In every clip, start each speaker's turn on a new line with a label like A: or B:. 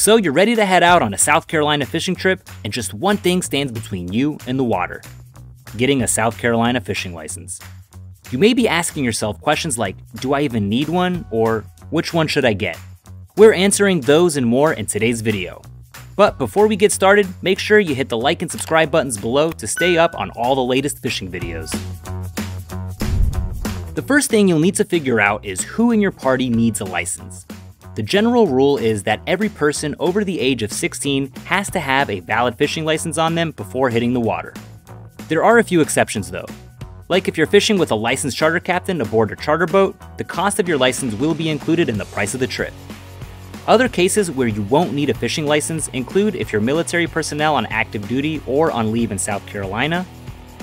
A: So you're ready to head out on a South Carolina fishing trip, and just one thing stands between you and the water: getting a South Carolina fishing license. You may be asking yourself questions like, do I even need one? Or which one should I get? We're answering those and more in today's video. But before we get started, make sure you hit the like and subscribe buttons below to stay up on all the latest fishing videos. The first thing you'll need to figure out is who in your party needs a license. The general rule is that every person over the age of 16 has to have a valid fishing license on them before hitting the water. There are a few exceptions though. Like if you're fishing with a licensed charter captain aboard a charter boat, the cost of your license will be included in the price of the trip. Other cases where you won't need a fishing license include if you're military personnel on active duty or on leave in South Carolina,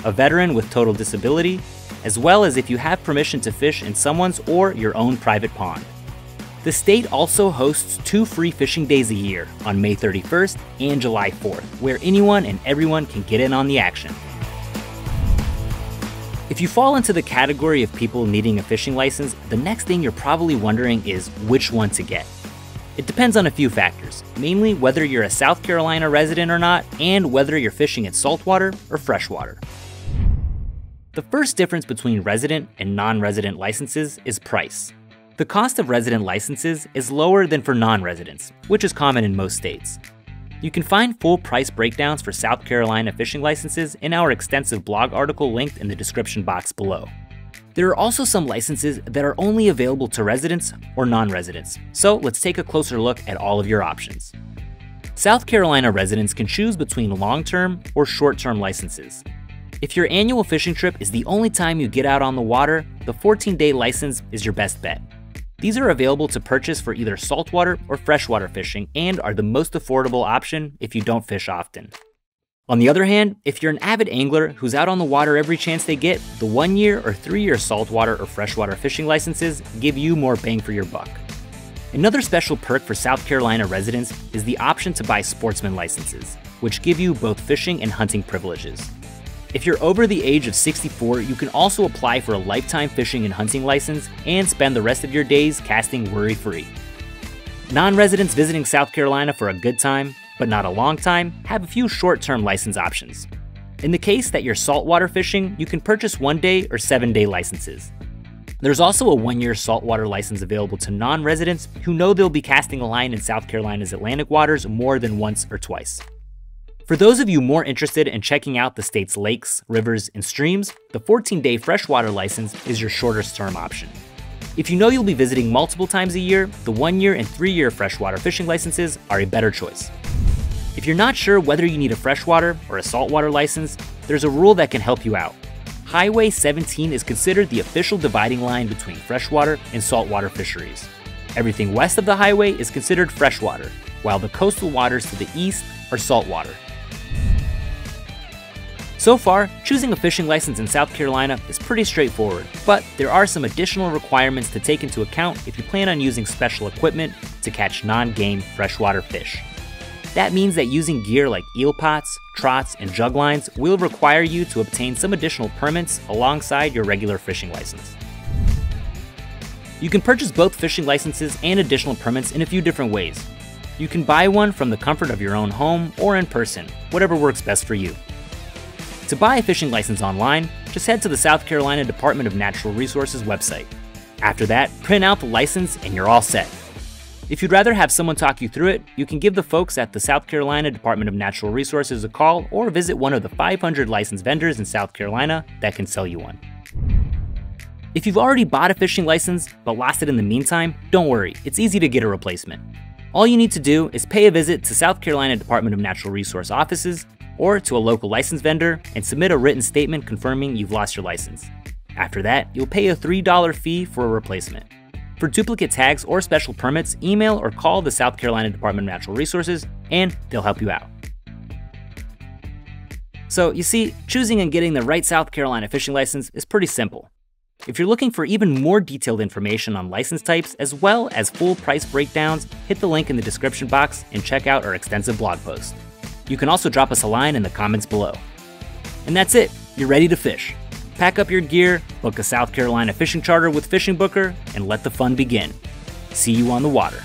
A: a veteran with total disability, as well as if you have permission to fish in someone's or your own private pond. The state also hosts 2 free fishing days a year on May 31st and July 4th, where anyone and everyone can get in on the action. If you fall into the category of people needing a fishing license, the next thing you're probably wondering is which one to get. It depends on a few factors, mainly whether you're a South Carolina resident or not, and whether you're fishing in saltwater or freshwater. The first difference between resident and non-resident licenses is price. The cost of resident licenses is lower than for non-residents, which is common in most states. You can find full price breakdowns for South Carolina fishing licenses in our extensive blog article linked in the description box below. There are also some licenses that are only available to residents or non-residents, so let's take a closer look at all of your options. South Carolina residents can choose between long-term or short-term licenses. If your annual fishing trip is the only time you get out on the water, the 14-day license is your best bet. These are available to purchase for either saltwater or freshwater fishing and are the most affordable option if you don't fish often. On the other hand, if you're an avid angler who's out on the water every chance they get, the 1-year or 3-year saltwater or freshwater fishing licenses give you more bang for your buck. Another special perk for South Carolina residents is the option to buy sportsman licenses, which give you both fishing and hunting privileges. If you're over the age of 64, you can also apply for a lifetime fishing and hunting license and spend the rest of your days casting worry-free. Non-residents visiting South Carolina for a good time, but not a long time, have a few short-term license options. In the case that you're saltwater fishing, you can purchase 1-day or 7-day licenses. There's also a 1-year saltwater license available to non-residents who know they'll be casting a line in South Carolina's Atlantic waters more than once or twice. For those of you more interested in checking out the state's lakes, rivers, and streams, the 14-day freshwater license is your shortest term option. If you know you'll be visiting multiple times a year, the 1-year and 3-year freshwater fishing licenses are a better choice. If you're not sure whether you need a freshwater or a saltwater license, there's a rule that can help you out. Highway 17 is considered the official dividing line between freshwater and saltwater fisheries. Everything west of the highway is considered freshwater, while the coastal waters to the east are saltwater. So far, choosing a fishing license in South Carolina is pretty straightforward, but there are some additional requirements to take into account if you plan on using special equipment to catch non-game freshwater fish. That means that using gear like eel pots, trots, and jug lines will require you to obtain some additional permits alongside your regular fishing license. You can purchase both fishing licenses and additional permits in a few different ways. You can buy one from the comfort of your own home or in person, whatever works best for you. To buy a fishing license online, just head to the South Carolina Department of Natural Resources website. After that, print out the license and you're all set. If you'd rather have someone talk you through it, you can give the folks at the South Carolina Department of Natural Resources a call or visit one of the 500 licensed vendors in South Carolina that can sell you one. If you've already bought a fishing license but lost it in the meantime, don't worry, it's easy to get a replacement. All you need to do is pay a visit to South Carolina Department of Natural Resource offices or to a local license vendor and submit a written statement confirming you've lost your license. After that, you'll pay a $3 fee for a replacement. For duplicate tags or special permits, email or call the South Carolina Department of Natural Resources and they'll help you out. So you see, choosing and getting the right South Carolina fishing license is pretty simple. If you're looking for even more detailed information on license types as well as full price breakdowns, hit the link in the description box and check out our extensive blog post. You can also drop us a line in the comments below. And that's it, you're ready to fish. Pack up your gear, book a South Carolina fishing charter with FishingBooker, and let the fun begin. See you on the water.